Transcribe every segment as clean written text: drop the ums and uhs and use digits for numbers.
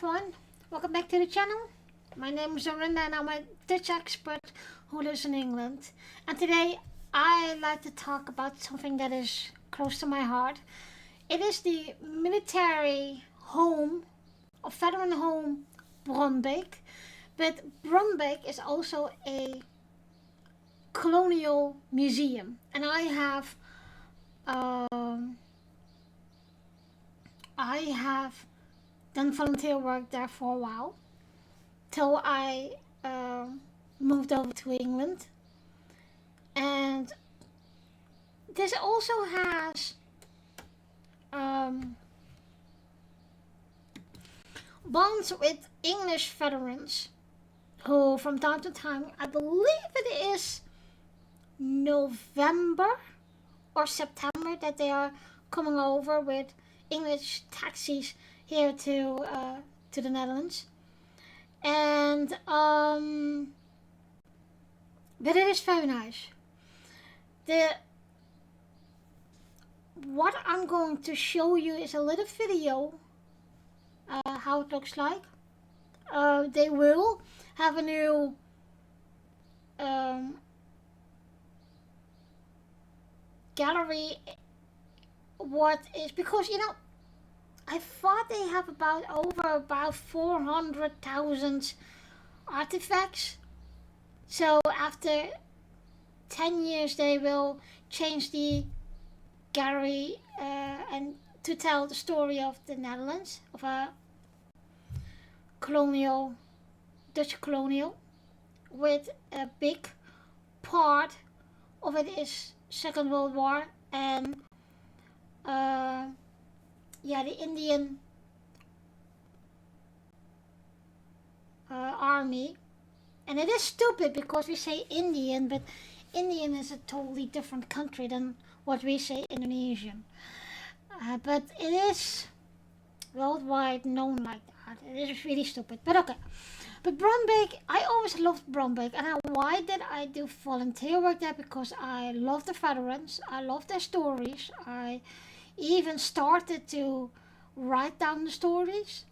everyone, welcome back to the channel. My name is Zorinda and I'm a Dutch expert who lives in England. And today I like to talk about something that is close to my heart. It is the military home, or veteran home, Bronbeek. But Bronbeek is also a colonial museum. And I have done volunteer work there for a while till I moved over to England. And this also has bonds with English veterans who from time to time, I believe it is November or September, that they are coming over with English taxis here to the Netherlands. And but it is very nice. What I'm going to show you is a little video how it looks like. They will have a new gallery. What is, because I thought they have about 400,000 artifacts. So after 10 years they will change the gallery and to tell the story of the Netherlands, of a colonial, Dutch colonial, with a big part of it is Second World War and the Indian army. And it is stupid because we say Indian, but Indian is a totally different country than what we say Indonesian. But it is worldwide known like that. It is really stupid, but okay. But Bronbeek, I always loved Bronbeek. And why did I do volunteer work there? Because I love the veterans, I love their stories. I even started to write down the stories.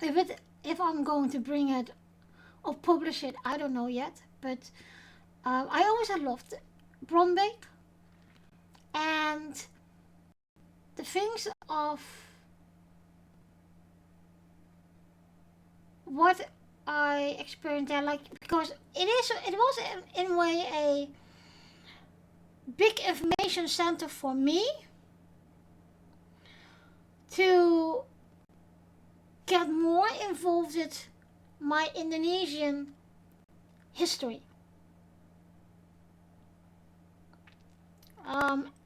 If I'm going to bring it or publish it, I don't know yet. But I always have loved Bronbeek. And the things of what I experienced there, like, because it was in a way a big information center for me to get more involved with my Indonesian history.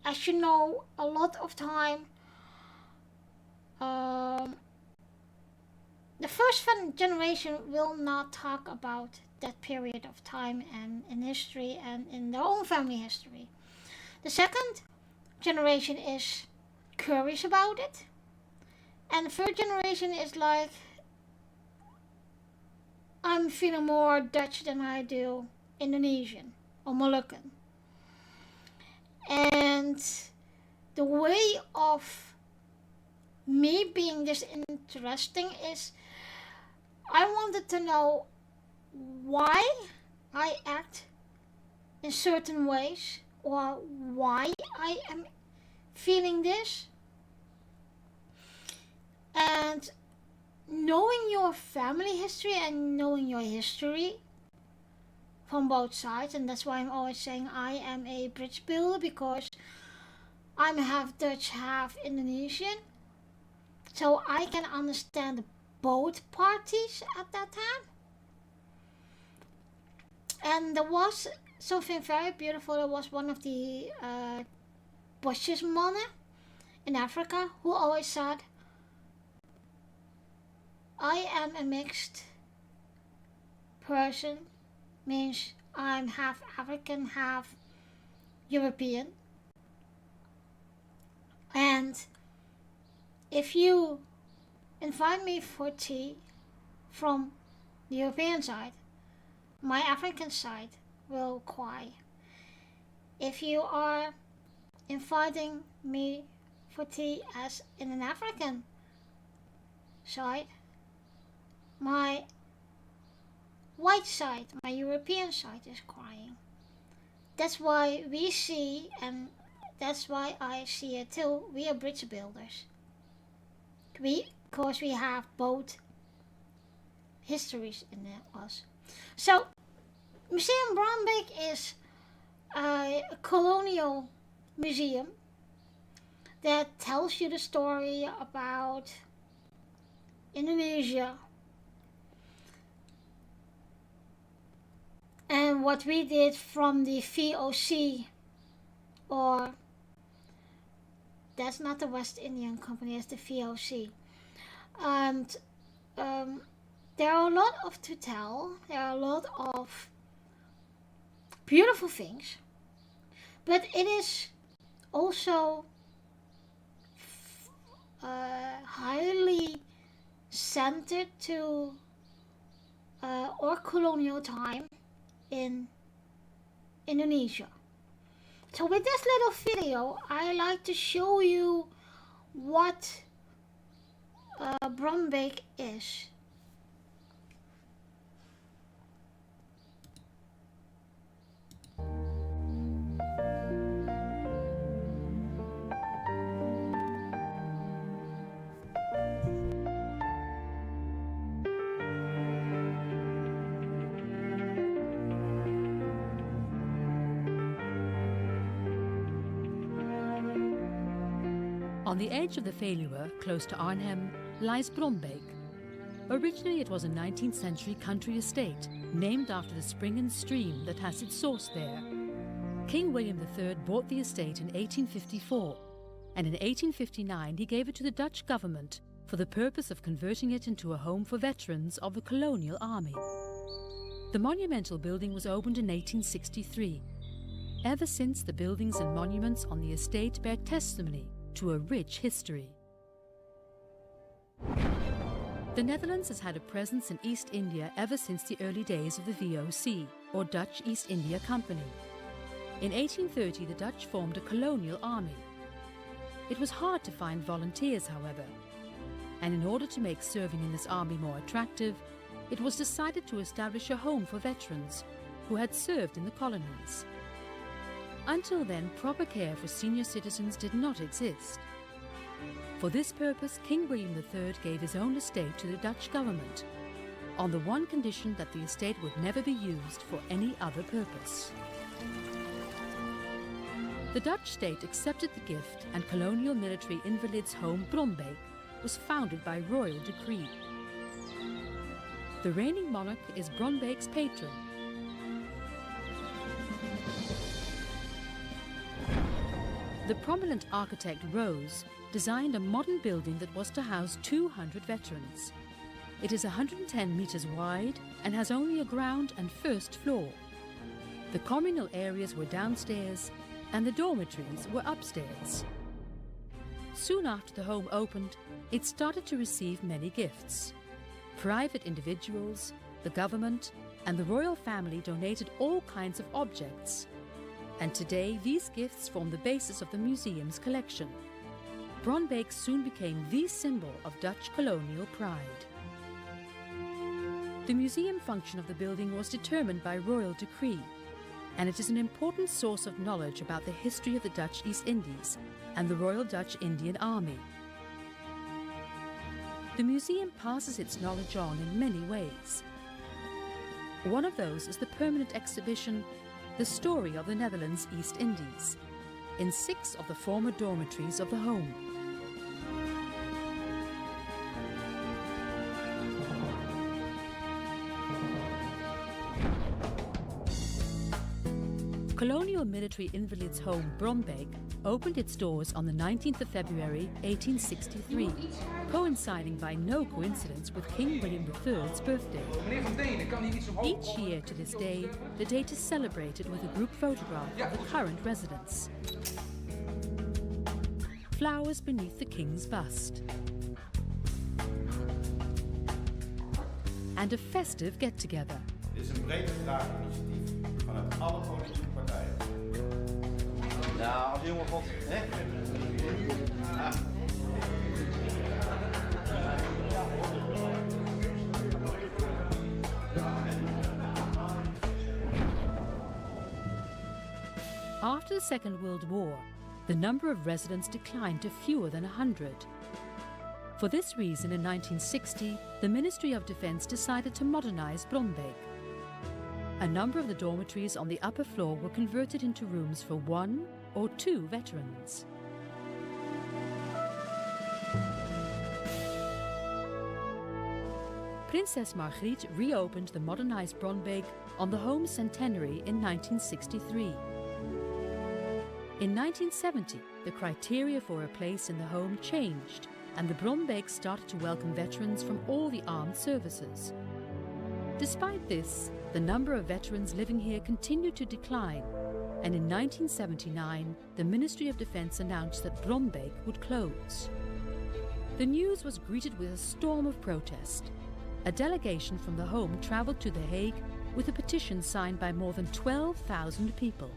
As you know, a lot of time the first generation will not talk about that period of time and in history and in their own family history. The second generation is curious about it. And the third generation is like, I'm feeling more Dutch than I do Indonesian or Moluccan. And the way of me being this interesting is I wanted to know why I act in certain ways or why I am feeling this. And knowing your family history and knowing your history from both sides, and that's why I'm always saying I am a bridge builder, because I'm half Dutch, half Indonesian. So I can understand both parties at that time. And there was something very beautiful. There was one of the bosjesmannen in Africa who always said, I am a mixed person, means I'm half African, half European. And if you invite me for tea from the European side, my African side will cry. If you are inviting me for tea as in an African side, my white side, my European side is crying. That's why we see, and that's why I see it too, we are bridge builders. Because we have both histories in us. So, Museum Bronbeek is a colonial museum that tells you the story about Indonesia and what we did from the VOC, or that's not the West Indian Company, it's the VOC. And there are a lot of to tell, there are a lot of beautiful things, but it is also highly centered to our colonial time in Indonesia. So with this little video, I like to show you what Bronbeek is. On the edge of the Veluwe, close to Arnhem, lies Bronbeek. Originally it was a 19th century country estate, named after the spring and stream that has its source there. King William III bought the estate in 1854, and in 1859 he gave it to the Dutch government for the purpose of converting it into a home for veterans of the Colonial Army. The monumental building was opened in 1863. Ever since, the buildings and monuments on the estate bear testimony to a rich history. The Netherlands has had a presence in East India ever since the early days of the VOC, or Dutch East India Company. In 1830, the Dutch formed a colonial army. It was hard to find volunteers, however, and in order to make serving in this army more attractive, it was decided to establish a home for veterans who had served in the colonies. Until then, proper care for senior citizens did not exist. For this purpose, King William III gave his own estate to the Dutch government, on the one condition that the estate would never be used for any other purpose. The Dutch state accepted the gift, and Colonial Military Invalids Home Bronbeek was founded by royal decree. The reigning monarch is Bronbeek's patron. The prominent architect Rose designed a modern building that was to house 200 veterans. It is 110 meters wide and has only a ground and first floor. The communal areas were downstairs and the dormitories were upstairs. Soon after the home opened, it started to receive many gifts. Private individuals, the government, and the royal family donated all kinds of objects. And today, these gifts form the basis of the museum's collection. Bronbeek soon became the symbol of Dutch colonial pride. The museum function of the building was determined by royal decree, and it is an important source of knowledge about the history of the Dutch East Indies and the Royal Dutch Indian Army. The museum passes its knowledge on in many ways. One of those is the permanent exhibition, The Story of the Netherlands East Indies, in 6 of the former dormitories of the home. Colonial Military Invalids Home Bronbeek opened its doors on the 19th of February 1863, coinciding by no coincidence with King William III's birthday. Each year to this day, the date is celebrated with a group photograph of the current residents. Flowers beneath the king's bust. And a festive get-together. Dit is een breed gedragen initiatief vanuit alle politieke partijen. Nou, als jonge god, hè? After the Second World War, the number of residents declined to fewer than 100. For this reason, in 1960, the Ministry of Defence decided to modernise Bronbeek. A number of the dormitories on the upper floor were converted into rooms for 1 or 2 veterans. Princess Margriet reopened the modernised Bronbeek on the home centenary in 1963. In 1970, the criteria for a place in the home changed, and the Bronbeek started to welcome veterans from all the armed services. Despite this, the number of veterans living here continued to decline, and in 1979, the Ministry of Defence announced that Bronbeek would close. The news was greeted with a storm of protest. A delegation from the home travelled to The Hague with a petition signed by more than 12,000 people.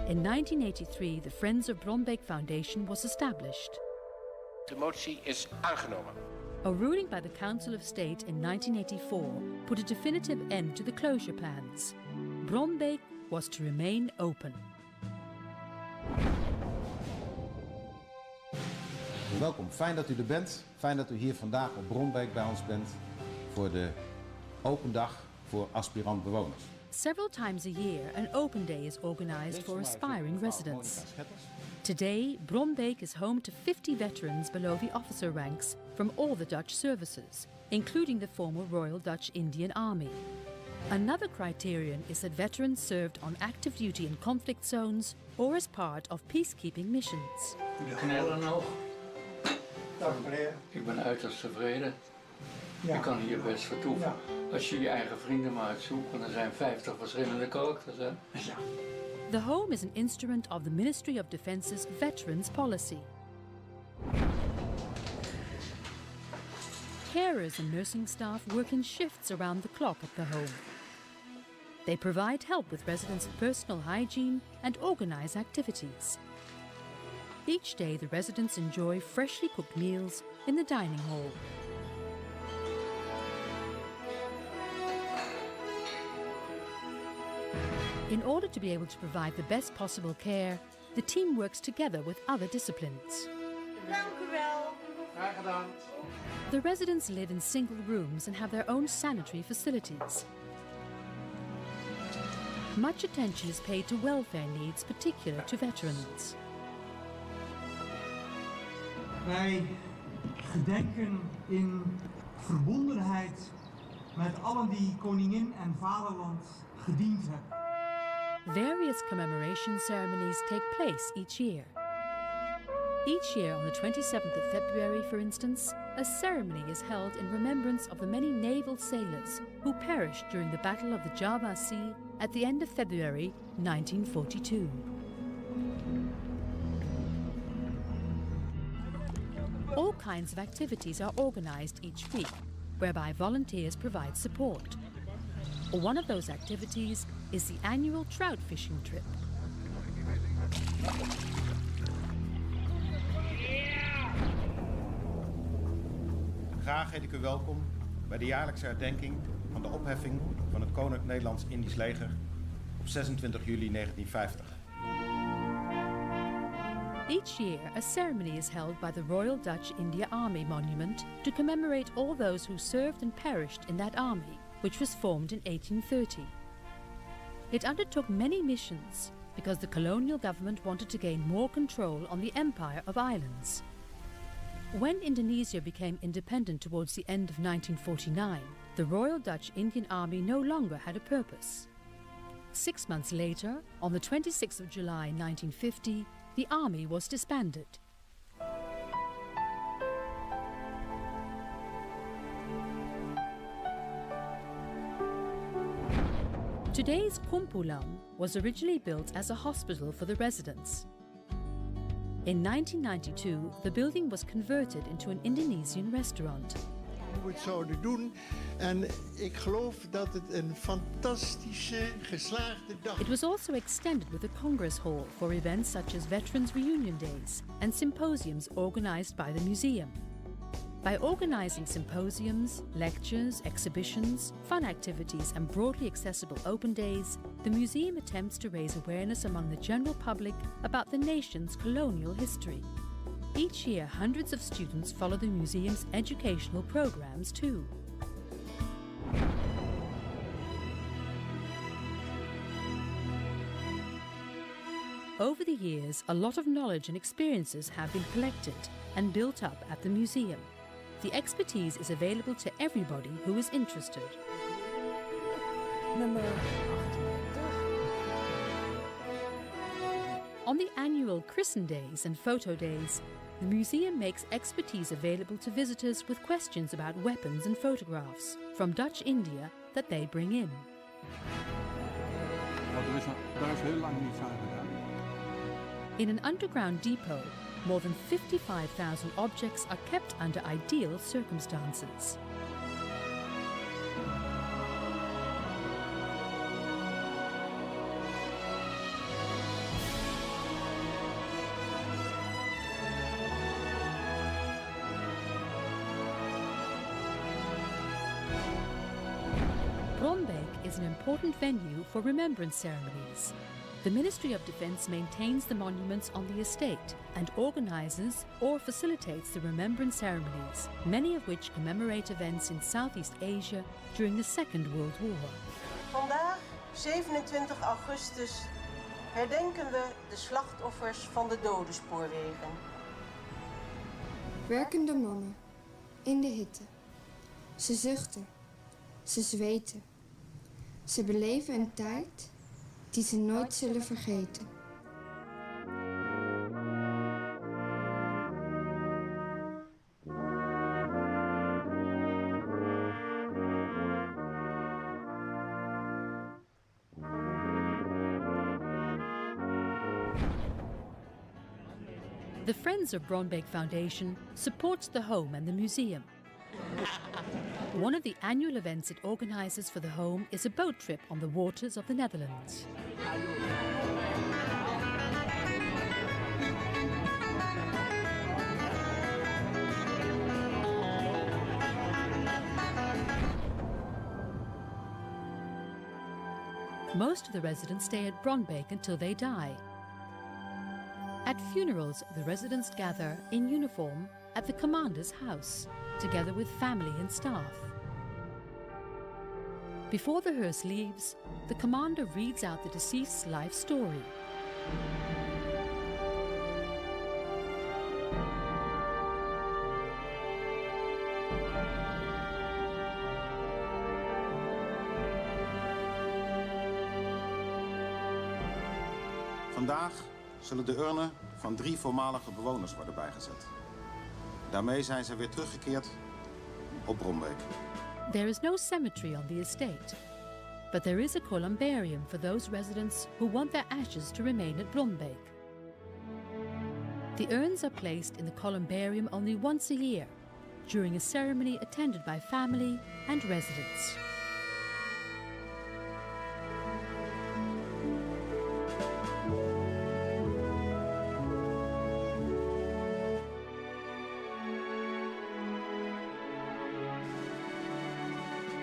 In 1983, the Friends of Bronbeek Foundation was established. De motie is aangenomen. A ruling by the Council of State in 1984 put a definitive end to the closure plans. Bronbeek was to remain open. Welkom, fijn dat u er bent. Fijn dat u hier vandaag op Bronbeek bij ons bent voor de open dag voor aspirant bewoners. Several times a year, an open day is organized for aspiring residents. Today, Bronbeek is home to 50 veterans below the officer ranks from all the Dutch services, including the former Royal Dutch Indian Army. Another criterion is that veterans served on active duty in conflict zones or as part of peacekeeping missions. De knellen nog. Dag meneer. Ik ben uiterst tevreden. Ja. Je kan hier best vertoeven. Ja. Als je je eigen vrienden maar uitzoekt, want er zijn 50 verschillende karakters. Hè? Ja. The home is an instrument of the Ministry of Defence's Veterans Policy. Carers and nursing staff work in shifts around the clock at the home. They provide help with residents' personal hygiene and organize activities. Each day, the residents enjoy freshly cooked meals in the dining hall. In order to be able to provide the best possible care, the team works together with other disciplines. Dank u wel. Graag gedaan. The residents live in single rooms and have their own sanitary facilities. Much attention is paid to welfare needs particular to veterans. Wij gedenken in verbondenheid met allen die koningin en vaderland gediend hebben. Various commemoration ceremonies take place each year. Each year on the 27th of February, for instance, a ceremony is held in remembrance of the many naval sailors who perished during the Battle of the Java Sea at the end of February 1942. All kinds of activities are organized each week, whereby volunteers provide support. One of those activities is the annual trout fishing trip. Graag heet ik u welkom bij de jaarlijkse herdenking van de opheffing van het Koninklijk Nederlands-Indisch Leger op 26 juli 1950. Each year, a ceremony is held by the Royal Dutch India Army Monument to commemorate all those who served and perished in that army, which was formed in 1830. It undertook many missions because the colonial government wanted to gain more control on the empire of islands. When Indonesia became independent towards the end of 1949, the Royal Dutch Indian Army no longer had a purpose. 6 months later, on the 26th of July 1950, the army was disbanded. Today's Kumpulan was originally built as a hospital for the residents. In 1992, the building was converted into an Indonesian restaurant. Hoe we het zouden doen. En ik geloof dat het een fantastische, geslaagde dag is. It was also extended with a congress hall for events such as Veterans Reunion Days and symposiums organized by the museum. By organising symposiums, lectures, exhibitions, fun activities and broadly accessible open days, the museum attempts to raise awareness among the general public about the nation's colonial history. Each year, hundreds of students follow the museum's educational programmes too. Over the years, a lot of knowledge and experiences have been collected and built up at the museum. The expertise is available to everybody who is interested. On the annual Christen Days and Photo Days, the museum makes expertise available to visitors with questions about weapons and photographs from Dutch India that they bring in. In an underground depot, more than 55,000 objects are kept under ideal circumstances. Bronbeek is an important venue for remembrance ceremonies. The Ministry of Defence maintains the monuments on the estate and organises or facilitates the remembrance ceremonies, many of which commemorate events in Southeast Asia during the Second World War. Vandaag, 27 augustus, herdenken we de slachtoffers van de dodenspoorwegen. Werkende mannen, in de hitte. Ze zuchten, ze zweten. Ze beleven een tijd die ze nooit zullen vergeten. The Friends of Bronbeek Foundation supports the home and the museum. One of the annual events it organises for the home is a boat trip on the waters of the Netherlands. Most of the residents stay at Bronbeek until they die. At funerals, the residents gather in uniform at the commander's house, together with family and staff. Before the hearse leaves, the commander reads out the deceased's life story. Vandaag zullen de urnen van 3 voormalige bewoners worden bijgezet. Daarmee zijn ze weer teruggekeerd op Bronbeek. There is no cemetery on the estate, but there is a columbarium for those residents who want their ashes to remain at Bronbeek. The urns are placed in the columbarium only once a year, during a ceremony attended by family and residents.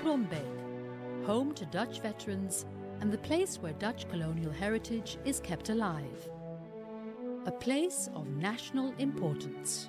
Bronbeek, home to Dutch veterans and the place where Dutch colonial heritage is kept alive. A place of national importance.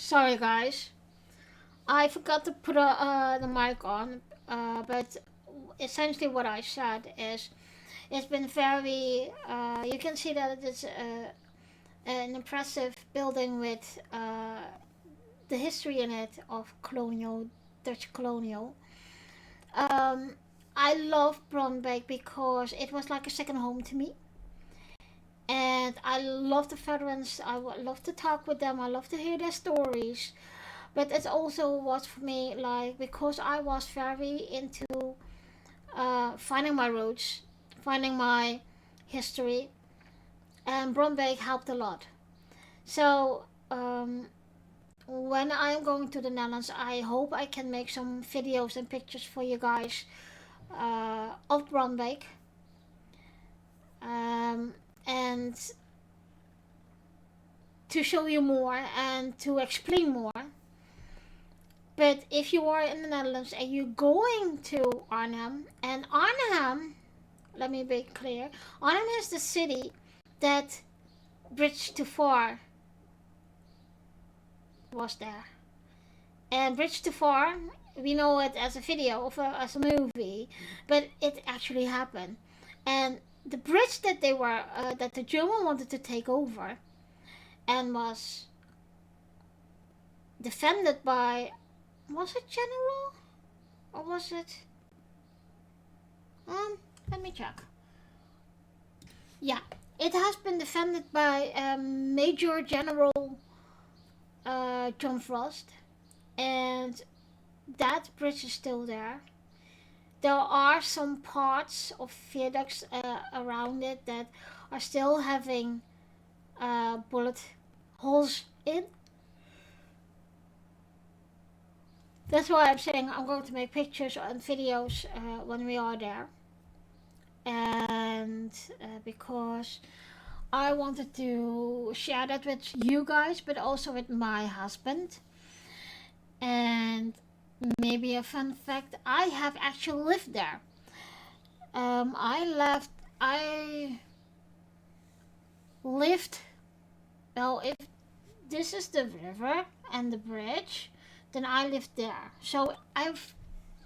Sorry guys, I forgot to put the mic on, but essentially what I said is it's been very, you can see that it's an impressive building with the history in it of Colonial, Dutch Colonial. I love Bronbeek because it was like a second home to me. And I love the veterans. I love to talk with them. I love to hear their stories. But it also was for me like, because I was very into finding my roots, finding my history, and Bronbeek helped a lot. So when I'm going to the Netherlands, I hope I can make some videos and pictures for you guys of Bronbeek. And to show you more and to explain more. But if you are in the Netherlands and you're going to Arnhem, and Arnhem, let me be clear, Arnhem is the city that Bridge Too Far was there. And Bridge Too Far, we know it as a video, of as a movie, but it actually happened. And the bridge that they were, that the German wanted to take over, and was defended by, was it General? Or was it, let me check. Yeah, it has been defended by Major General John Frost, and that bridge is still there. There are some parts of viaducts around it that are still having bullet holes in. That's why I'm saying I'm going to make pictures and videos when we are there. And because I wanted to share that with you guys, but also with my husband. And maybe a fun fact, I have actually lived there. I lived, well, if this is the river and the bridge, then I lived there. So I've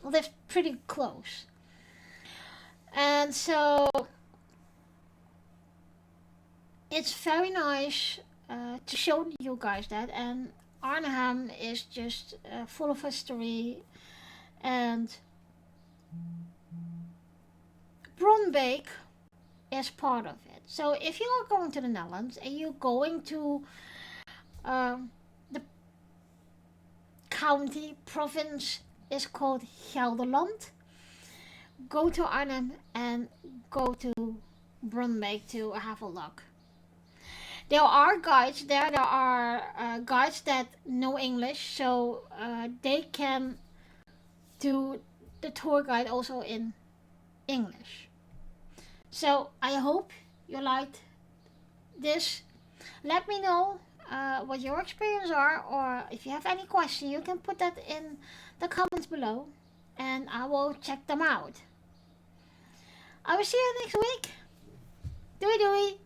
lived pretty close. And so it's very nice to show you guys that. And Arnhem is just full of history, and Bronbeek is part of it. So if you are going to the Netherlands and you're going to the county, province is called Gelderland, go to Arnhem and go to Bronbeek to have a look. There are guides there. There are guides that know English, so they can do the tour guide also in English. So I hope you liked this. Let me know what your experience are, or if you have any question, you can put that in the comments below, and I will check them out. I will see you next week. Doei doei!